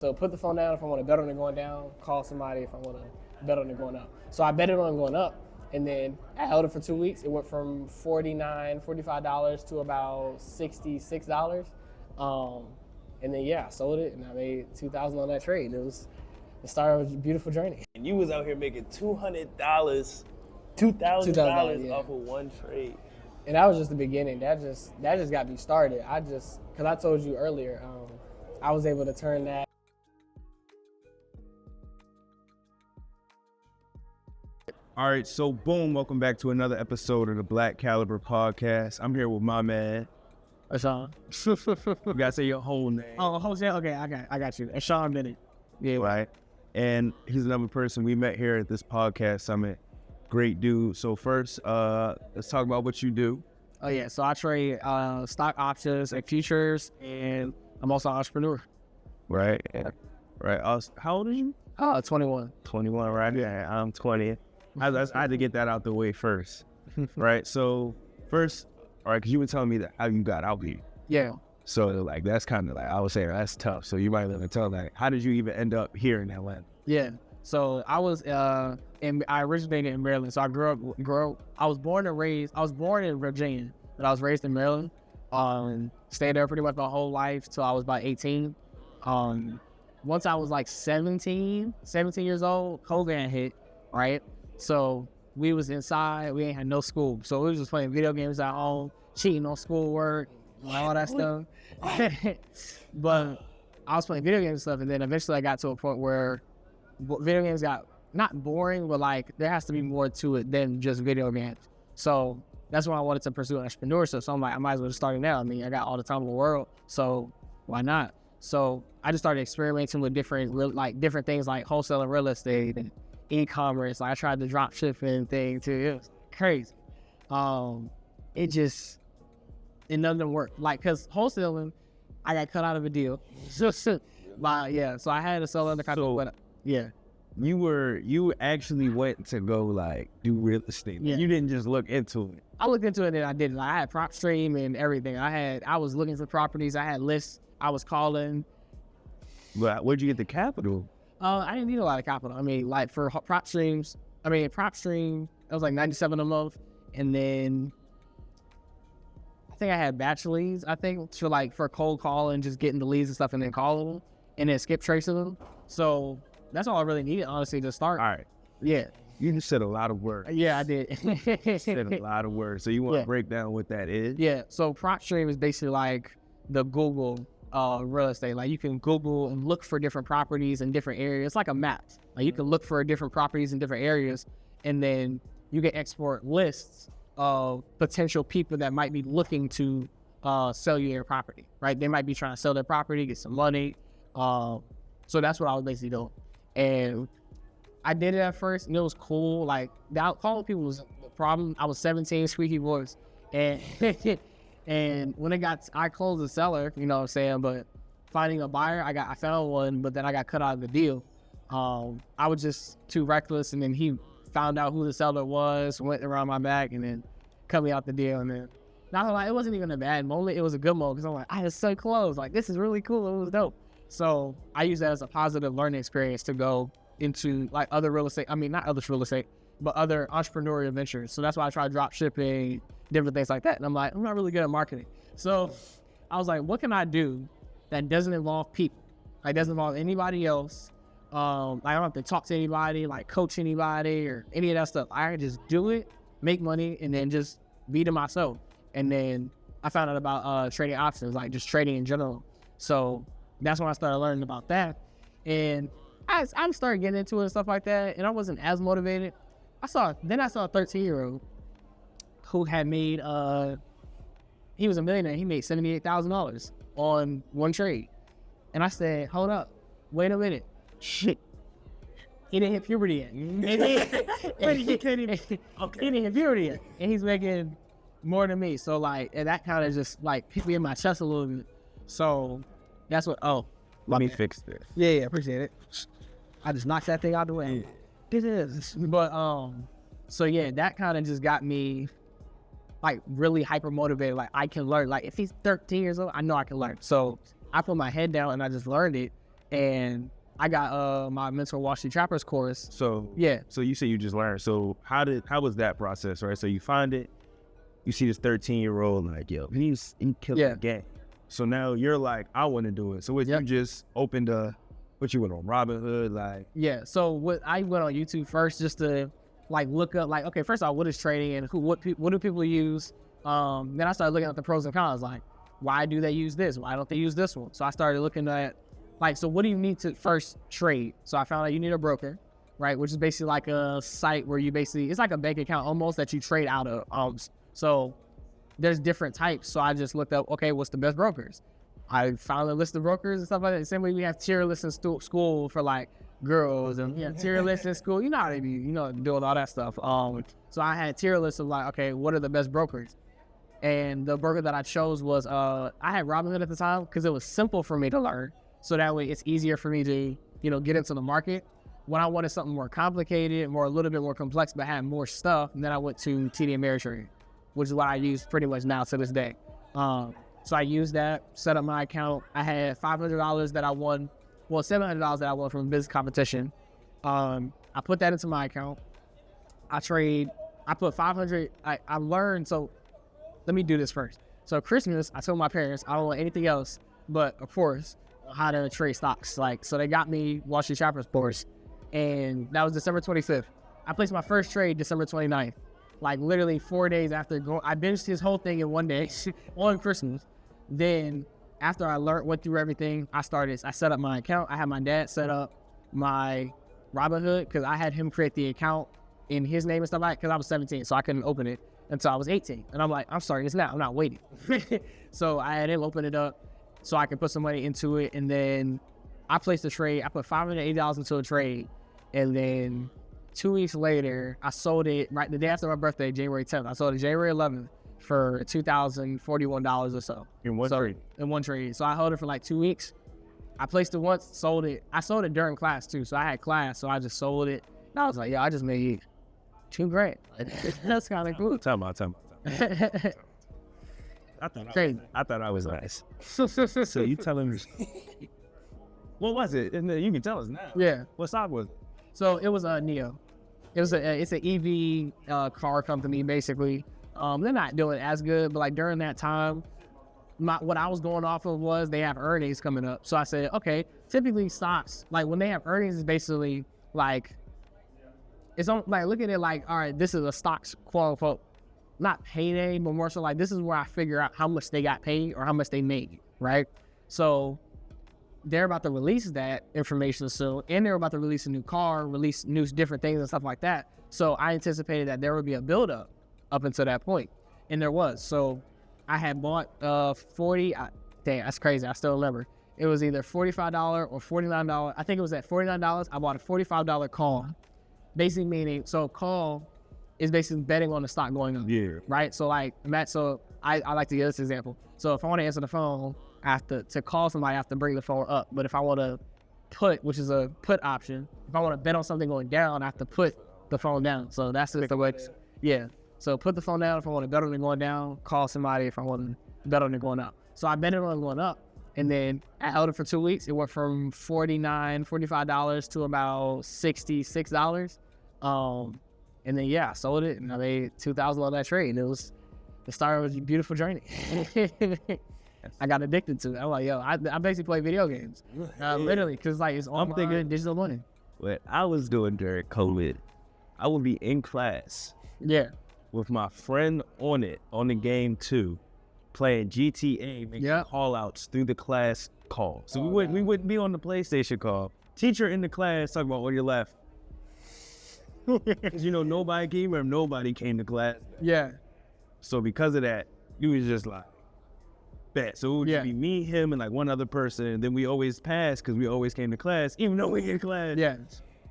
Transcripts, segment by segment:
So put the phone down if I want to bet on it going down, call somebody if I want to bet on it going up. So I bet it on it going up, and then I held it for 2 weeks. It went from $45 to about $66. And then, I sold it, and I made $2,000 on that trade. It was the start of a beautiful journey. And you was out here making $2,000 off of one trade. And that was just the beginning. That just got me started. Because I told you earlier, I was able to turn that. All right, so boom, welcome back to another episode of the Black Caliber Podcast. I'm here with my man, Ashon. You gotta say your whole name. Oh, Jose. Okay, I got you. Ashon Bennett. Yeah, right. And he's another person we met here at this podcast summit. Great dude. So first, let's talk about what you do. Oh yeah, so I trade stock options and futures, and I'm also an entrepreneur. Right. Right. How old are you? 21. 21, right? Yeah, I'm 20. I had to get that out the way first. Right. So first, all right, because you were telling me that how you got out here. Yeah. So like that's kind of like I would say that's tough. So you might want to tell that. How did you even end up here in Atlanta? Yeah. So I was I originated in Maryland. So I I was born in Virginia, but I was raised in Maryland. Stayed there pretty much my whole life till I was about 18. Once I was like 17 years old, COVID hit, right? So we was inside, we ain't had no school. So we was just playing video games at home, cheating on schoolwork, and all that stuff. But I was playing video games and stuff, and then eventually I got to a point where video games got not boring, but like there has to be more to it than just video games. So that's when I wanted to pursue entrepreneurship. So I'm like, I might as well just start it now. I mean, I got all the time in the world, so why not? So I just started experimenting with different things like wholesale and real estate and e-commerce. Like I tried the drop shipping thing too. It was crazy. It doesn't work. Like, cause wholesaling, I got cut out of a deal. So I had to sell under contract. But yeah. You actually went to go like do real estate. Yeah. You didn't just look into it. I looked into it and I did. Like, I had PropStream and everything. I was looking for properties. I had lists. I was calling. But where'd you get the capital? I didn't need a lot of capital. I mean, like for PropStream, it was like $97 a month. And then I think I had batch leads, for cold calling, just getting the leads and stuff and then calling them and then skip tracing them. So that's all I really needed, honestly, to start. All right. Yeah. You just said a lot of words. Yeah, I did. Said a lot of words. So you want to break down what that is? Yeah. So PropStream is basically like the Google real estate. Like you can Google and look for different properties in different areas. It's like a map. Like you can look for different properties in different areas, and then you can export lists of potential people that might be looking to sell you their property, right? They might be trying to sell their property, get some money. So that's what I was basically doing. And I did it at first, and it was cool. Like, calling people was the problem. I was 17, squeaky voice. And and when I closed the seller, you know what I'm saying? But finding a buyer, I found one, but then I got cut out of the deal. I was just too reckless, and then he found out who the seller was, went around my back, and then cut me out the deal. And then, it wasn't even a bad moment. It was a good moment, because I'm like, I was so close. Like, this is really cool. It was dope. So I use that as a positive learning experience to go into like other real estate. I mean, not other real estate, but other entrepreneurial ventures. So that's why I tried drop shipping, different things like that. And I'm like, I'm not really good at marketing. So I was like, what can I do that doesn't involve people? Like doesn't involve anybody else. I don't have to talk to anybody, like coach anybody or any of that stuff. I can just do it, make money, and then just be to myself. And then I found out about trading options, like just trading in general. So that's when I started learning about that. And I started getting into it and stuff like that, and I wasn't as motivated. I saw a 13-year-old who had made, he was a millionaire. He made $78,000 on one trade. And I said, hold up, wait a minute. Shit. He didn't hit puberty yet. He didn't hit puberty yet. And he's making more than me. So like, and that kind of just like hit me in my chest a little bit. So that's what, let me fix this. Yeah, appreciate it. I just knocked that thing out the way. Yeah. This is. But, so yeah, that kind of just got me like really hyper motivated. Like I can learn. Like if he's 13 years old, I know I can learn. So I put my head down and I just learned it. and I got my mentor Wall Street Trappers course. So Yeah. So you say you just learned. So how was that process, right? So you find it, you see this 13-year-old like, yo, he's killing the game. So now you're like, I want to do it. So you just opened what you went on Robinhood, like? Yeah. So I went on YouTube first just to like look up like, okay, first of all, what is trading and what do people use? Then I started looking at the pros and cons, like why do they use this? Why don't they use this one? So I started looking at like, so what do you need to first trade? So I found out you need a broker, right? Which is basically like a site where you it's like a bank account almost that you trade out of. So there's different types. So I just looked up, okay, what's the best brokers? I found a list of brokers and stuff like that. Same way we have tier lists in school for like girls and tier lists in school. You know how they be, doing all that stuff. So I had tier lists of like, okay, what are the best brokers? And the broker that I chose was, I had Robinhood at the time because it was simple for me to learn. So that way it's easier for me to, get into the market. When I wanted something more complicated, a little bit more complex, but had more stuff, and then I went to TD Ameritrade, which is what I use pretty much now to this day. So I used that, set up my account. I had $500 that I won, $700 that I won from a business competition. I put that into my account. I put 500, I learned, so let me do this first. So Christmas, I told my parents, I don't want anything else, but of course, how to trade stocks. So they got me Wall Street Trappers course, and that was December 25th. I placed my first trade December 29th. Like literally 4 days after I binged his whole thing in one day on Christmas. Then after I went through everything, I set up my account. I had my dad set up my Robinhood because I had him create the account in his name and stuff like that because I was 17, so I couldn't open it until I was 18. And I'm like, I'm starting this now. I'm not waiting. So I had him open it up so I could put some money into it. And then I placed a trade. I put $580 into a trade. And then 2 weeks later, I sold it right the day after my birthday, January 10th. I sold it January 11th for $2,041 or so. In one trade? In one trade. So I held it for like 2 weeks. I placed it once, sold it. I sold it during class too. So I had class, so I just sold it. And I was like, yeah, I just made $2,000. That's kind of cool. Time out. I thought I was nice. So you telling me, what was it? You can tell us now. Yeah. What stock was it? So it was a NEO. It's an EV car company basically. They're not doing as good, but like during that time, what I was going off of was they have earnings coming up. So I said, okay, typically stocks, like when they have earnings, is basically like, it's on, like, look at it like, all right, this is a stock's quote unquote, not payday, but more so like, this is where I figure out how much they got paid or how much they made, right? So they're about to release that information soon, and they're about to release a new car, release new different things and stuff like that. So I anticipated that there would be a buildup up until that point, and there was. So I had bought 40. Dang, that's crazy. I still remember. It was either $45 or $49. I think it was at $49. I bought a $45 call, basically meaning, so call is basically betting on the stock going up. Yeah. Right. So like Matt. So I like to give this example. So if I want to answer the phone, I have to call somebody, I have to bring the phone up. But if I want to put, which is a put option, if I want to bet on something going down, I have to put the phone down. So that's just the way. Yeah. So put the phone down if I want to bet on it going down, call somebody if I want to bet on it going up. So I bet it on it going up, and then I held it for 2 weeks. It went from $45 to about $66. And then I sold it, and I made $2,000 on that trade. And it was the start of a beautiful journey. I got addicted to it. I'm like, yo, I basically play video games, literally, because like it's all thinking digital money. What I was doing during COVID, I would be in class. Yeah. With my friend on the game too, playing GTA, making call outs through the class call. So we wouldn't be on the PlayStation call. Teacher in the class talking about on your left. Because nobody came to class. Yeah. So because of that, you was just like, bet. So it would just be me, him, and like one other person. And then we always passed because we always came to class, even though we in class. Yeah.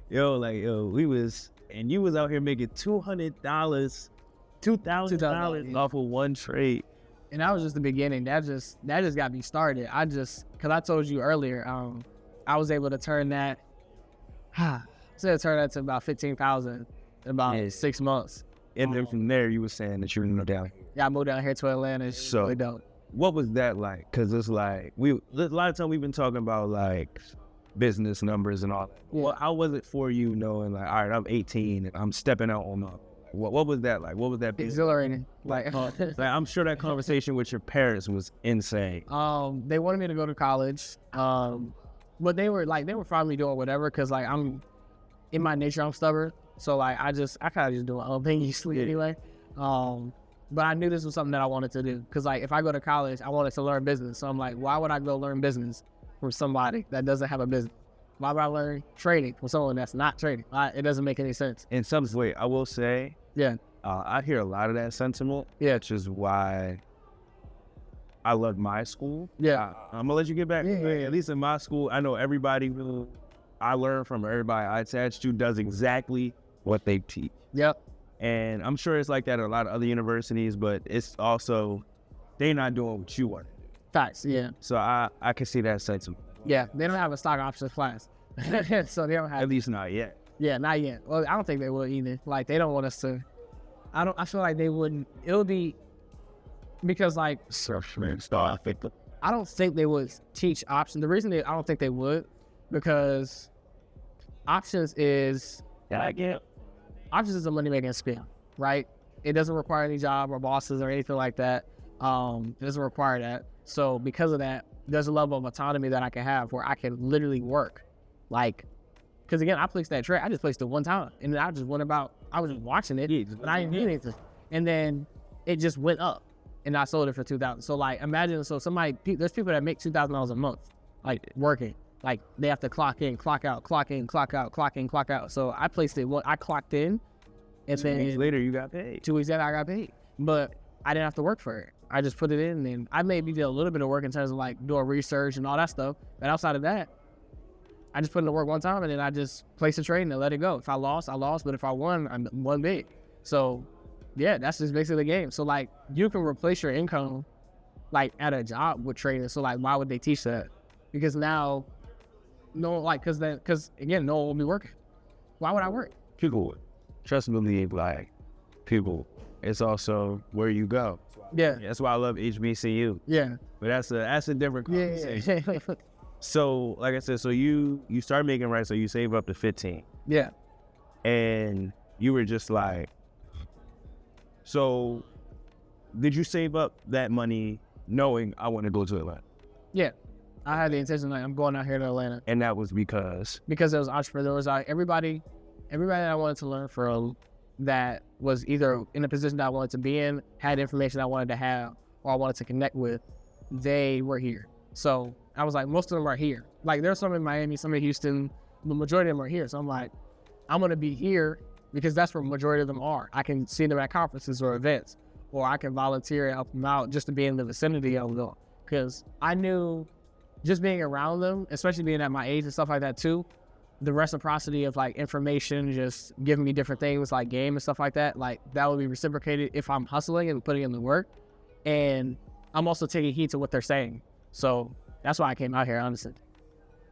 We was, and you was out here making $2,000 off of one trade. And that was just the beginning. That just got me started. Because I told you earlier, I was able to turn that, to about $15,000 in about 6 months. And then from there, you were saying that you were down here. Yeah, I moved down here to Atlanta. It's so really dope. What was that like? Because it's like, a lot of time we've been talking about like business numbers and all that. Well, how was it for you knowing like, all right, I'm 18 and I'm stepping out on what was that like? What was that? Exhilarating. Like, I'm sure that conversation with your parents was insane. They wanted me to go to college. But they were fine with me doing whatever, because like I'm in my nature, I'm stubborn. So like I kind of just do my own thing usually anyway. But I knew this was something that I wanted to do, because like if I go to college, I wanted to learn business. So I'm like, why would I go learn business from somebody that doesn't have a business? Why would I learn trading from someone that's not trading? It doesn't make any sense. In some way, I will say, yeah, I hear a lot of that sentiment. Yeah, which is why I love my school. Yeah, I'm gonna let you get back. Yeah. At least in my school, I know everybody who I learn from, everybody I attach to, does exactly what they teach. Yep. And I'm sure it's like that at a lot of other universities, but it's also they're not doing what you want to do. Facts. Yeah. So I can see that sentiment. Yeah, they don't have a stock options class, so they don't have. At least not yet. Yeah, not yet. Well, I don't think they will either. Like they don't want us to. I feel like they wouldn't. It would be because like I don't think they would teach options. The reason I don't think they would, because options is options is a money making skill, right? It doesn't require any job or bosses or anything like that. It doesn't require that. So because of that, there's a level of autonomy that I can have where I can literally work. Like, because again, I placed that trade. I just placed it one time. And then I just went about, I was just watching it, but I didn't do anything. And then it just went up. And I sold it for $2,000. So like, imagine, so there's people that make $2,000 a month, like working. Like they have to clock in, clock out, clock in, clock out, clock in, clock out. So I placed it, I clocked in. And 2 weeks later, you got paid. 2 weeks later, I got paid. But I didn't have to work for it. I just put it in, and I maybe did a little bit of work in terms of like doing research and all that stuff. But outside of that, I just put in the work one time, and then I just placed a trade and let it go. If I lost, I lost. But if I won, I won big. So yeah, that's just basically the game. So like you can replace your income like at a job with trading. So like why would they teach that? Because now, because again, no one will be working. Why would I work? People would. Trust me, believe, like people. It's also where you go. Yeah. That's why I love HBCU. Yeah. But that's a different conversation. Yeah. So, like I said, so you start making right, so you save up to 15. Yeah. And you were just like, so did you save up that money knowing I want to go to Atlanta? Yeah. I had the intention, like, I'm going out here to Atlanta. And that was because there was entrepreneurs out. Everybody that I wanted to learn from that was either in a position that I wanted to be in, had information I wanted to have, or I wanted to connect with, they were here. So I was like, most of them are here. Like there's some in Miami, some in Houston, the majority of them are here. So I'm like, I'm gonna be here because that's where the majority of them are. I can see them at conferences or events, or I can volunteer and help them out just to be in the vicinity of them. Because I knew just being around them, especially being at my age and stuff like that too, the reciprocity of like information, just giving me different things like game and stuff like that, like that would be reciprocated if I'm hustling and putting in the work. And I'm also taking heed to what they're saying. So that's why I came out here, honestly.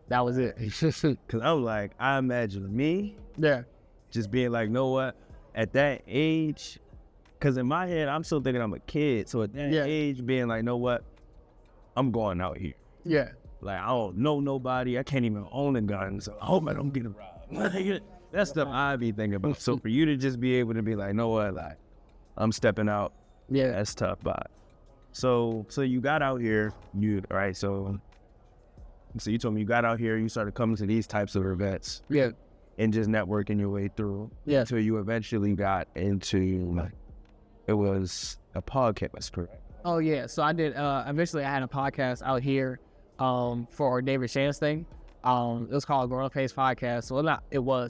That was it. Because I'm like, I imagine me just being like, know what, at that age, because in my head, I'm still thinking I'm a kid. So at that age, being like, know what, I'm going out here. Yeah. Like, I don't know nobody. I can't even own a gun, so I hope I don't get robbed. That's stuff I be thinking about. So for you to just be able to be like, know what, like, I'm stepping out. Yeah. That's tough, but. So you got out here, so you told me you got out here, you started coming to these types of events. Yeah. And just networking your way through. Yeah. Until you eventually got into, it was a podcast, correct? Oh, yeah. So I did, eventually I had a podcast out here for David Shan's thing. It was called Growing Pains Podcast. So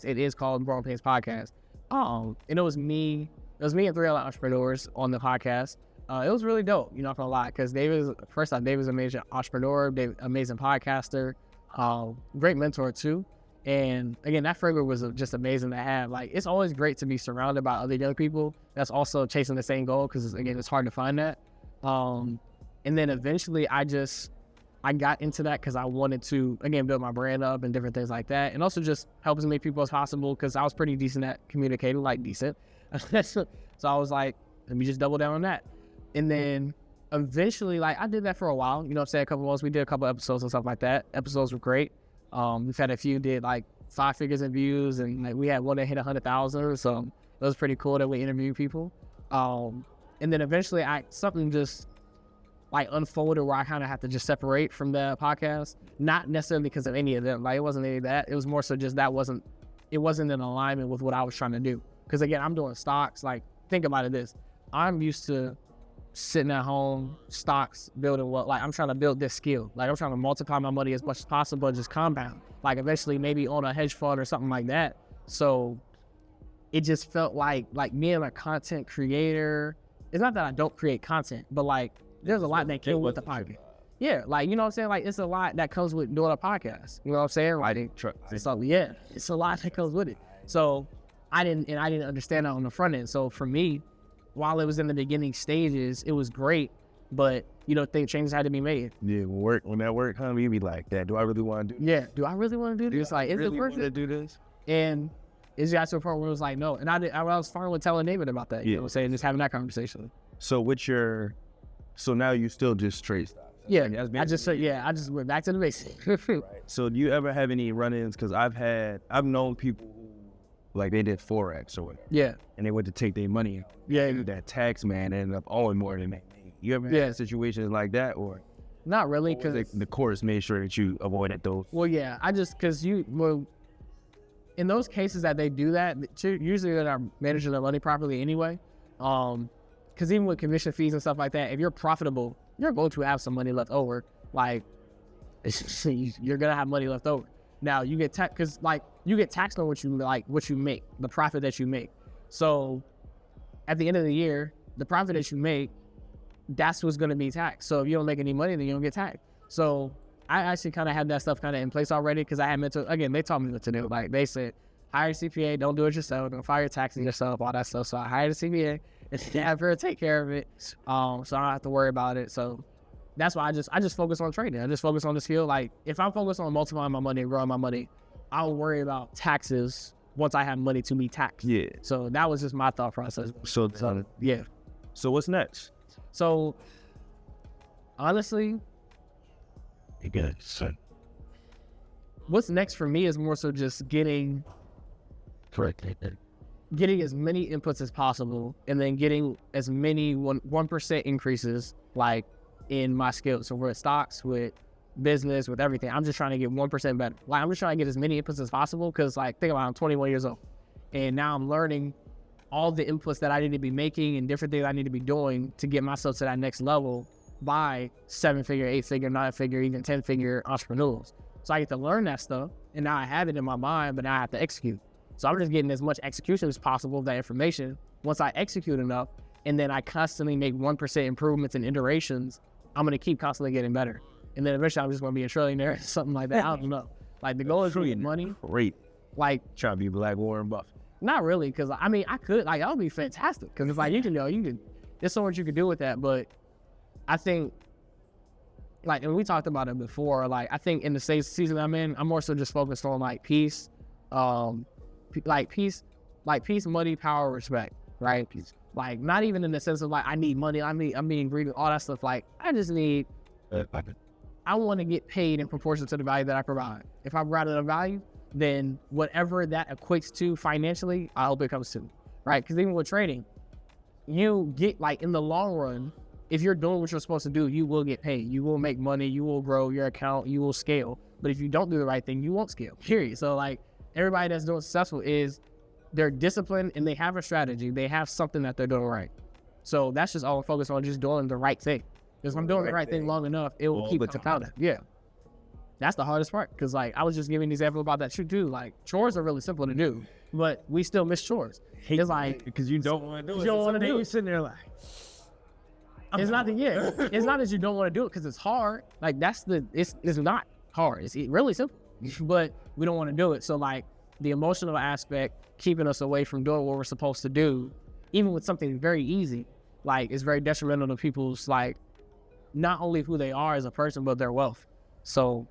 it is called Growing Pains Podcast. And it was me and 3 other entrepreneurs on the podcast. It was really dope, not gonna lie, because David's an amazing entrepreneur, amazing podcaster, great mentor too. And again, that framework was just amazing to have. Like, it's always great to be surrounded by other young people that's also chasing the same goal, because again, it's hard to find that. And then eventually I got into that because I wanted to, again, build my brand up and different things like that. And also just help as many people as possible, because I was pretty decent at communicating, so I was like, let me just double down on that. And then eventually, like, I did that for a while, a couple months. We did a couple episodes and stuff like that. Episodes were great. We've had a few did like 5 figures in views, and like we had one that hit 100,000. So it was pretty cool that we interviewed people. And then eventually something just like unfolded where I kind of had to just separate from the podcast, not necessarily because of any of them. Like it wasn't any of that. It was more so just it wasn't in alignment with what I was trying to do. Because again, I'm doing stocks. Like think about it this, I'm used to sitting at home, stocks, building like I'm trying to build this skill. Like I'm trying to multiply my money as much as possible and just compound. Like eventually maybe own a hedge fund or something like that. So it just felt like being a content creator, it's not that I don't create content, but like there's a lot that came with the podcast. Yeah, like, you know what I'm saying? Like, it's a lot that comes with doing a podcast. You know what I'm saying? Like, it's a lot that comes with it. So I didn't understand that on the front end. So for me, while it was in the beginning stages, it was great, but you know, changes had to be made. Yeah, when that work comes, you be like, "Dad, do I really want to do this? Yeah, do I really want to do this? Like, is it worth it to do this?" And it got to a point where it was like, no. And I was fine with telling David about that. You know what I'm saying? Just having that conversation. So now you still just trade stocks? Yeah, I just went back to the basics. Right. So do you ever have any run-ins? Because I've known people who, like, they did Forex or whatever. Yeah. And they went to take their money out. Yeah. That tax man ended up owing more than they made. You ever had situations like that, or? Not really, because the course made sure that you avoided those. Well, yeah, in those cases that they do that, usually they're not managing their money properly anyway. Because even with commission fees and stuff like that, if you're profitable, you're going to have some money left over. Like, you're gonna have money left over. Now you get taxed because you get taxed on what you make, the profit that you make. So at the end of the year, the profit that you make, that's what's gonna be taxed. So if you don't make any money, then you don't get taxed. So I actually kind of had that stuff kind of in place already because I had they taught me what to do. Like they said, hire a CPA, don't do it yourself, don't file your taxes yourself, all that stuff. So I hired a CPA and have her take care of it. So I don't have to worry about it. So that's why I just focus on trading. I just focus on the skill. Like if I'm focused on multiplying my money and growing my money, I'll worry about taxes once I have money to be taxed. Yeah. So that was just my thought process. So yeah. So what's next? So honestly, what's next for me is more so just getting as many inputs as possible, and then getting as many 1% increases like in my skills. So with stocks, with business, with everything, I'm just trying to get 1% better. Like I'm just trying to get as many inputs as possible because like think about it, I'm 21 years old and now I'm learning all the inputs that I need to be making and different things I need to be doing to get myself to that next level by 7-figure, 8-figure, 9-figure, even 10-figure entrepreneurs. So I get to learn that stuff, and now I have it in my mind, but now I have to execute. So I'm just getting as much execution as possible of that information. Once I execute enough, and then I constantly make 1% improvements and iterations, I'm going to keep constantly getting better. And then eventually I'm just going to be a trillionaire, something like that. I don't know. Like the goal is to get money. Great. Like trying to be Black Warren Buffett. Not really, because I mean, I could, like, that would be fantastic. Because it's like, there's so much you could do with that. But I think, like, and we talked about it before, like, I think in the season I'm in, I'm more so just focused on, like, peace, peace, money, power, respect, right? Peace. Like, not even in the sense of, like, I need money, I'm being greedy, all that stuff. Like, I just need, I want to get paid in proportion to the value that I provide. If I provide a value, then whatever that equates to financially, I hope it comes to, right? Because even with trading, you get, like, in the long run, if you're doing what you're supposed to do, you will get paid. You will make money. You will grow your account. You will scale. But if you don't do the right thing, you won't scale, period. So, like, everybody that's doing successful is they're disciplined and they have a strategy. They have something that they're doing right. So that's just all I'm focused on, just doing the right thing. Because if I'm doing the right thing long enough, it will keep compounding. Yeah. That's the hardest part. Because, like, I was just giving an example about that too. Like, chores are really simple to do, but we still miss chores. It's like, because you don't want to do it. You don't want to do it. You're sitting there like, it's not that you don't want to do it because it's hard. Like, it's not hard. It's really simple, but we don't want to do it. So, like, the emotional aspect, keeping us away from doing what we're supposed to do, even with something very easy, like, is very detrimental to people's, like, not only who they are as a person, but their wealth. So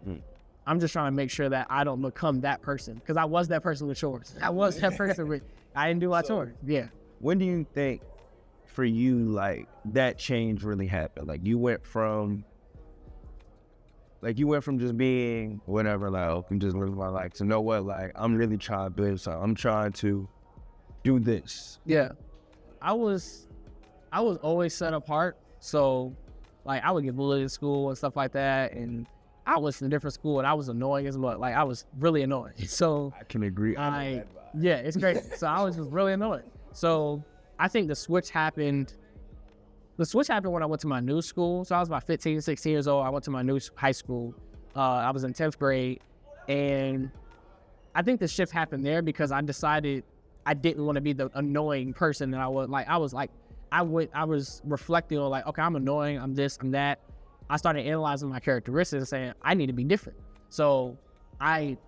I'm just trying to make sure that I don't become that person, because I was that person with chores. I was that person with, I didn't do my chores. Yeah. When do you think for you, like, that change really happened? Like, you went from, Like you went from just being whatever, like, oh, I'm just living my life to know what, like, I'm really trying to build something. I'm trying to do this. Yeah. I was always set apart. So like I would get bullied in school and stuff like that. And I was in a different school and I was annoying as much. Like I was really annoying. So I can agree. Yeah, it's crazy. So I was just really annoying. So I think the switch happened when I went to my new school. So I was about 15, 16 years old. I went to my new high school. I was in 10th grade. And I think the shift happened there because I decided I didn't want to be the annoying person that I was. Like, I was reflecting on like, okay, I'm annoying. I'm this, I'm that. I started analyzing my characteristics and saying, I need to be different. So I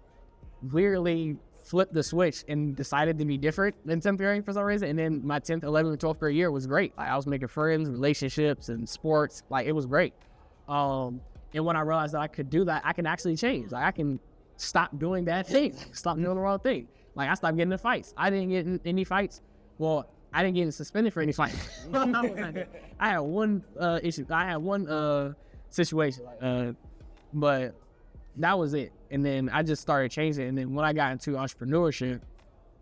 weirdly flipped the switch and decided to be different in 10th grade for some reason. And then my 10th, 11th, and 12th grade year was great. Like I was making friends, relationships, and sports. Like it was great. And when I realized that I could do that, I can actually change. Like I can stop doing bad things, stop doing the wrong thing. Like I stopped getting in fights. I didn't get in any fights. Well, I didn't get suspended for any fights. I had one issue. I had one situation, but that was it. And then I just started changing. And then when I got into entrepreneurship,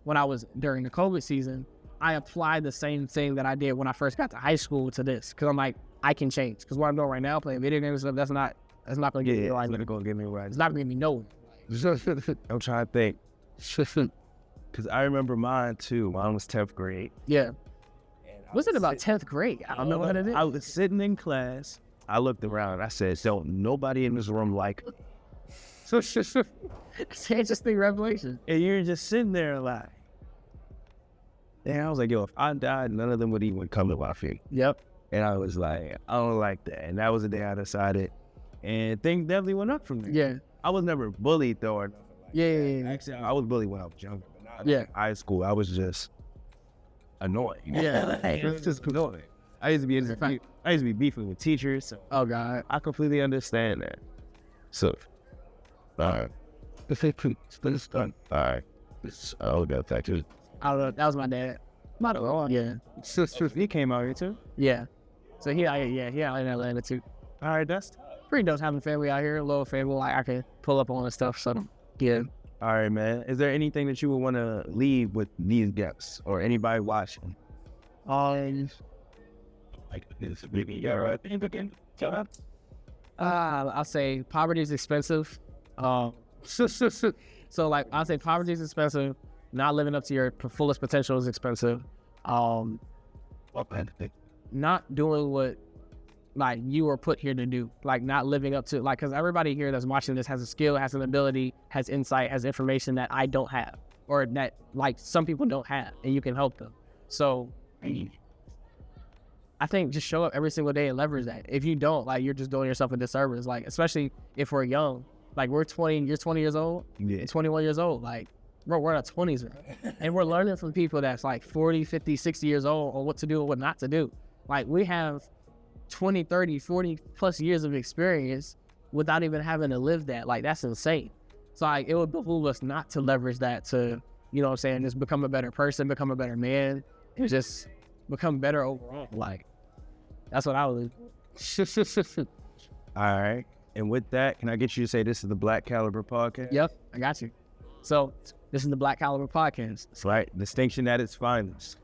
when I was during the COVID season, I applied the same thing that I did when I first got to high school to this. Cause I'm like, I can change. Cause what I'm doing right now, playing video games and stuff, that's not gonna get me right. It's not gonna get me right. It's not gonna get me nowhere. I'm trying to think. Cause I remember mine too. Mine was 10th grade. Yeah. Was it about 10th grade? I don't know what it is. I was sitting in class. I looked around. I said, "So nobody in this room like me." It's an interesting revelation. And you're just sitting there like, and I was like, yo, if I died, none of them would even come to my funeral. Yep. And I was like, I don't like that. And that was the day I decided. And things definitely went up from there. Yeah. I was never bullied though or nothing like that. Yeah. Actually, I was bullied when I was younger. But not Yeah. in high school. I was just annoying. Yeah. It was just annoying. I used to be beefing with teachers. So Oh God. I completely understand that. So, all right. It's done. All right. I'll get back to it. I don't know. That was my dad. Yeah. He came out here too? Yeah. So he out in Atlanta too. All right, that's Pretty dope having family out here. A little family like I can pull up on and stuff. So yeah. all right, man. Is there anything that you would want to leave with these guests or anybody watching? Like this, maybe I'll say poverty is expensive. So like I'll say poverty is expensive. Not living up to your fullest potential is expensive. Not doing what like you were put here to do. Like not living up to like because everybody here that's watching this has a skill, has an ability, has insight, has information that I don't have, or that like some people don't have, and you can help them. So I think just show up every single day and leverage that. If you don't, like you're just doing yourself a disservice. Like especially if we're young, like we're 20, you're 20 years old, Yeah. 21 years old. Like bro, we're in our 20s, right? And we're learning from people that's like 40, 50, 60 years old on what to do and what not to do. Like we have 20, 30, 40 plus years of experience without even having to live that. Like that's insane. So like it would behoove us not to leverage that to, you know what I'm saying, just become a better person, become a better man, and just become better overall. Like that's what I would do. All right. And with that, can I get you to say this is the Black Caliber Podcast? Yep, I got you. So this is the Black Caliber Podcast. That's right. Distinction at its finest.